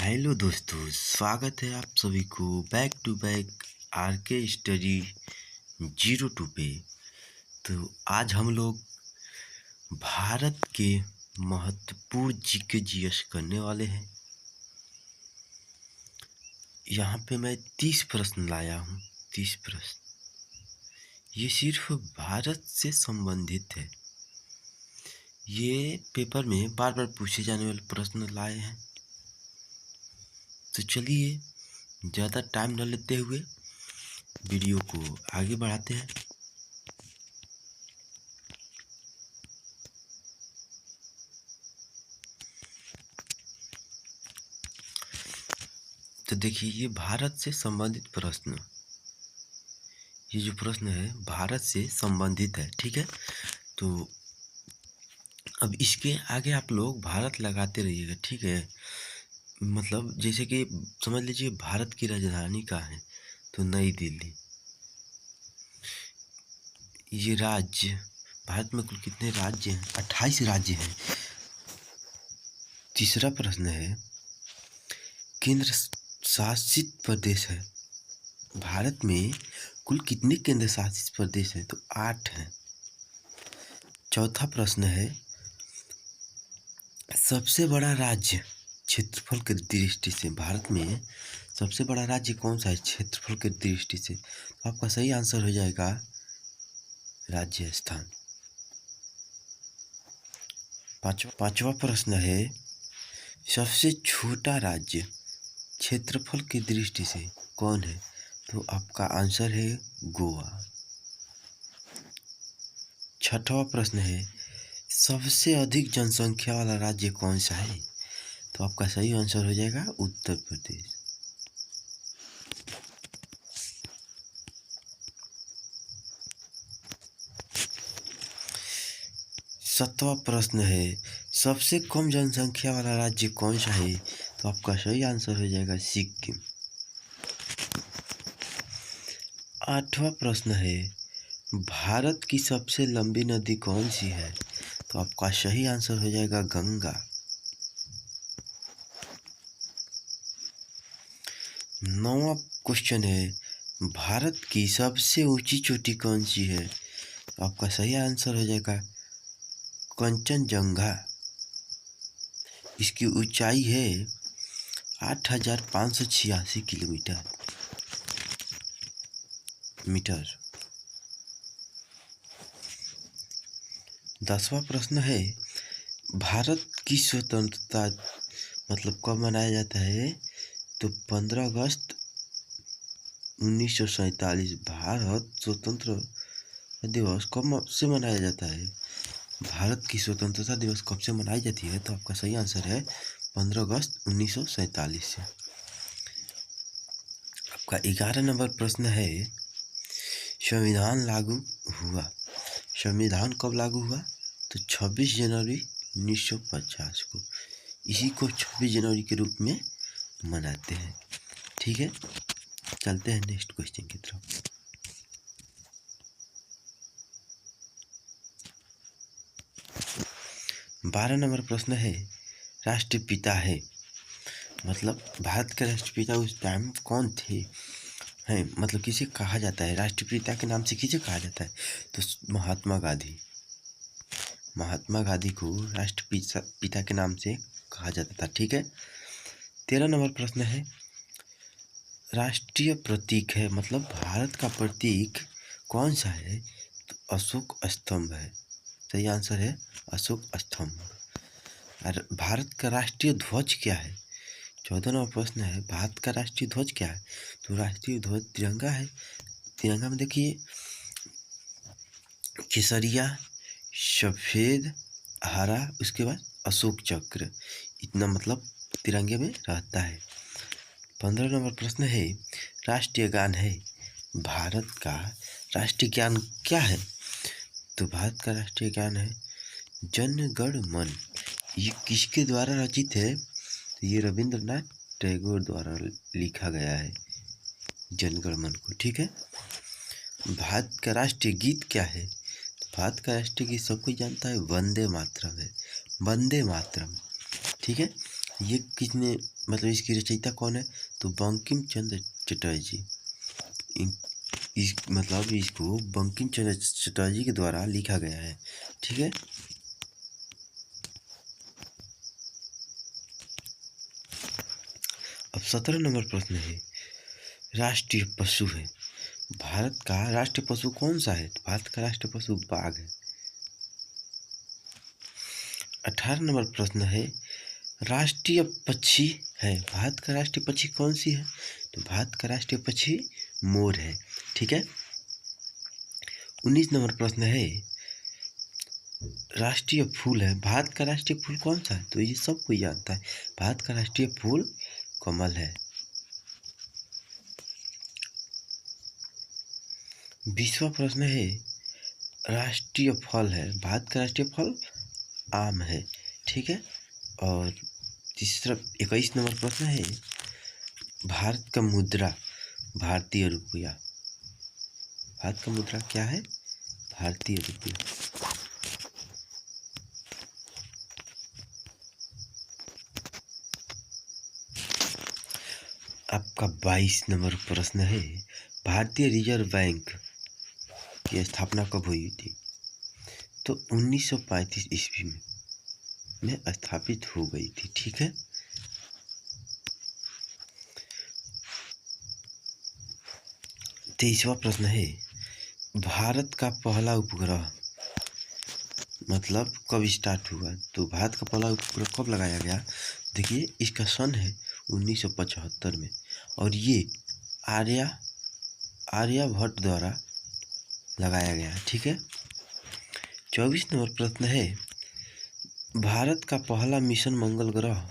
Hello दोस्तों, स्वागत है आप सभी को back to back RK study 02 पे। तो आज हम लोग भारत के महत्वपूर्ण जीके जीएस करने वाले हैं। यहाँ पे मैं 30 प्रश्न लाया हूँ। 30 प्रश्न ये सिर्फ भारत से संबंधित है। ये पेपर में बार बार पूछे जाने वाले प्रश्न लाए हैं। तो चलिए ज़्यादा टाइम न लेते हुए वीडियो को आगे बढ़ाते हैं। तो देखिए, ये भारत से संबंधित प्रश्न, ये जो प्रश्न है भारत से संबंधित है, ठीक है। तो अब इसके आगे आप लोग भारत लगाते रहिएगा, ठीक है। मतलब जैसे कि समझ लीजिए भारत की राजधानी कहाँ है, तो नई दिल्ली। ये राज्य, भारत में कुल कितने राज्य हैं? 28 राज्य हैं। तीसरा प्रश्न है, केंद्र शासित प्रदेश है। भारत में कुल कितने केंद्र शासित प्रदेश हैं? तो 8 हैं। चौथा प्रश्न है, सबसे बड़ा राज्य क्षेत्रफल की दृष्टि से भारत में सबसे बड़ा राज्य कौन सा है क्षेत्रफल की दृष्टि से? तो आपका सही आंसर हो जाएगा राजस्थान। पांचवा प्रश्न है, सबसे छोटा राज्य क्षेत्रफल की दृष्टि से कौन है? तो आपका आंसर है गोवा। छठवां प्रश्न है, सबसे अधिक जनसंख्या वाला राज्य कौन सा है? तो आपका सही आंसर हो जाएगा उत्तर प्रदेश। सातवां प्रश्न है, सबसे कम जनसंख्या वाला राज्य कौन सा है? तो आपका सही आंसर हो जाएगा सिक्किम। आठवां प्रश्न है, भारत की सबसे लंबी नदी कौन सी है? तो आपका सही आंसर हो जाएगा गंगा। नौवां क्वेश्चन है, भारत की सबसे ऊंची चोटी कौन सी है? तो आपका सही आंसर हो जाएगा कंचनजंगा। इसकी ऊंचाई है 8,586 किलोमीटर मीटर। 10वां प्रश्न है, भारत की स्वतंत्रता मतलब कब मनाया जाता है? तो 15 अगस्त 1947 भारत स्वतंत्र दिवस कब से मनाया जाता है? भारत की स्वतंत्रता दिवस कब से मनाई जाती है? तो आपका सही आंसर है 15 अगस्त 1947 से। आपका 11 नंबर प्रश्न है, संविधान लागू हुआ, संविधान कब लागू हुआ? तो 26 जनवरी 1950 को। इसी को 26 जनवरी के रूप में मनाते हैं, ठीक है। चलते हैं नेक्स्ट क्वेश्चन की तरफ। बारह नंबर प्रश्न है, राष्ट्रपिता है मतलब भारत के राष्ट्रपिता उस टाइम कौन थे? हैं मतलब किसे कहा जाता है राष्ट्रपिता के नाम से, किसे कहा जाता है? तो महात्मा गांधी। महात्मा गांधी को राष्ट्रपिता के नाम से कहा जाता था, ठीक है। 13 नंबर प्रश्न है, राष्ट्रीय प्रतीक है मतलब भारत का प्रतीक कौन सा है? तो अशोक स्तंभ है। सही आंसर है अशोक स्तंभ। और भारत का राष्ट्रीय ध्वज क्या है? 14 नंबर प्रश्न है, भारत का राष्ट्रीय ध्वज क्या है? तो राष्ट्रीय ध्वज तिरंगा है। तिरंगा में देखिए केसरिया, सफेद, हरा, उसके बाद अशोक चक्र, इतना मतलब तिरंगे में रहता है। 15 नंबर प्रश्न है, राष्ट्रीय गान है भारत का राष्ट्रीय गान क्या है? तो भारत का राष्ट्रीय गान है जन गण मन। ये किसके द्वारा रचित है? तो ये रविंद्रनाथ टैगोर द्वारा लिखा गया है जन गण मन को, ठीक है। भारत का राष्ट्रीय गीत क्या है? तो भारत का राष्ट्रीय गीत सबको जानता है वंदे मातरम है, वंदे मातरम, ठीक है। ये किसने मतलब इसकी रचयिता कौन है, तो बंकिम चंद्र चटर्जी। मतलब इसको बंकिम चंद्र चटर्जी के द्वारा लिखा गया है, ठीक है। अब 17 नंबर प्रश्न है, राष्ट्रीय पशु है, भारत का राष्ट्रीय पशु कौन सा है, तो भारत का राष्ट्रीय पशु बाघ है। 18 नंबर प्रश्न है, राष्ट्रीय पक्षी है, भारत का राष्ट्रीय पक्षी कौन सी है, तो भारत का राष्ट्रीय पक्षी मोर है, ठीक है। 19 नंबर प्रश्न है, राष्ट्रीय फूल है, भारत का राष्ट्रीय फूल कौन सा है, तो ये सब कोई जानता है, भारत का राष्ट्रीय फूल कमल है। 20वां प्रश्न है, राष्ट्रीय फल है, भारत का राष्ट्रीय फल आम है, ठीक है। और 21 नंबर प्रश्न है, भारत का मुद्रा भारतीय रुपया, भारत का मुद्रा क्या है, भारतीय रुपया। आपका 22 नंबर प्रश्न है, भारतीय रिजर्व बैंक की स्थापना कब हुई थी, तो 1935 ईस्वी में स्थापित हो गई थी, ठीक है। 23वां प्रश्न है, भारत का पहला उपग्रह मतलब कब स्टार्ट हुआ, तो भारत का पहला उपग्रह कब लगाया गया, देखिए इसका सन है 1975 में, और ये आर्यभट्ट द्वारा लगाया गया, ठीक है। 24 नंबर प्रश्न है, भारत का पहला मिशन मंगल ग्रह,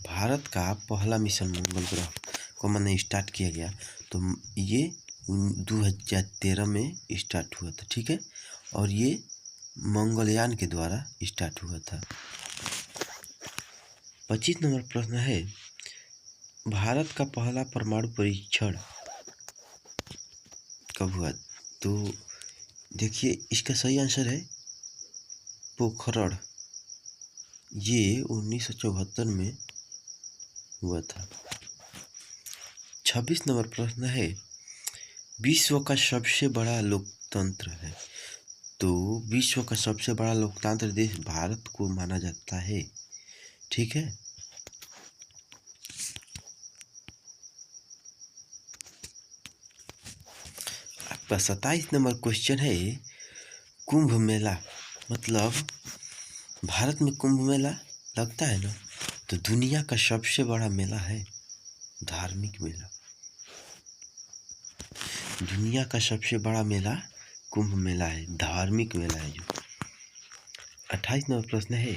भारत का पहला मिशन मंगल ग्रह को मैंने स्टार्ट किया गया, तो ये 2013 में स्टार्ट हुआ था, ठीक है। और ये मंगलयान के द्वारा स्टार्ट हुआ था। 25 नंबर प्रश्न है, भारत का पहला परमाणु परीक्षण कब हुआ, तो देखिए इसका सही आंसर है पोखरण, ये 1974 में हुआ था। 26 नंबर प्रश्न है, विश्व का सबसे बड़ा लोकतंत्र है, तो विश्व का सबसे बड़ा लोकतांत्रिक देश भारत को माना जाता है, ठीक है। आपका 27 नंबर क्वेश्चन है, कुंभ मेला मतलब भारत में कुंभ मेला लगता है ना, तो दुनिया का सबसे बड़ा मेला है धार्मिक मेला, दुनिया का सबसे बड़ा मेला कुंभ मेला है, धार्मिक मेला है जो। 28 नंबर प्रश्न है,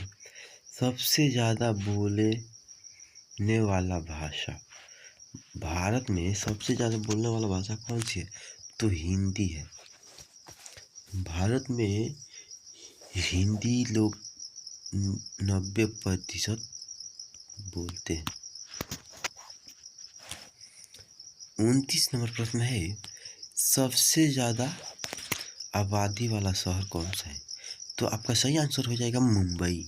सबसे ज़्यादा बोलने वाला भाषा, भारत में सबसे ज़्यादा बोलने वाला भाषा कौन सी है, तो हिंदी है, भारत में हिंदी लोग 90% बोलते हैं। 29 नंबर प्रश्न है, सबसे ज़्यादा आबादी वाला शहर कौन सा है, तो आपका सही आंसर हो जाएगा मुंबई,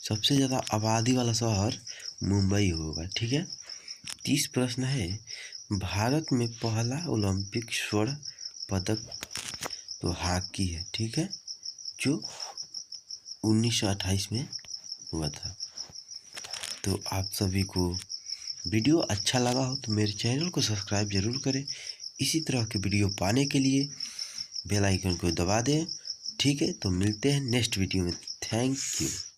सबसे ज़्यादा आबादी वाला शहर मुंबई होगा, ठीक है। 30 प्रश्न है, भारत में पहला ओलंपिक स्वर्ण पदक तो हॉकी है, ठीक है, जो 1928 में हुआ था। तो आप सभी को वीडियो अच्छा लगा हो तो मेरे चैनल को सब्सक्राइब जरूर करें, इसी तरह के वीडियो पाने के लिए बेल आइकन को दबा दें, ठीक है। तो मिलते हैं नेक्स्ट वीडियो में, थैंक यू।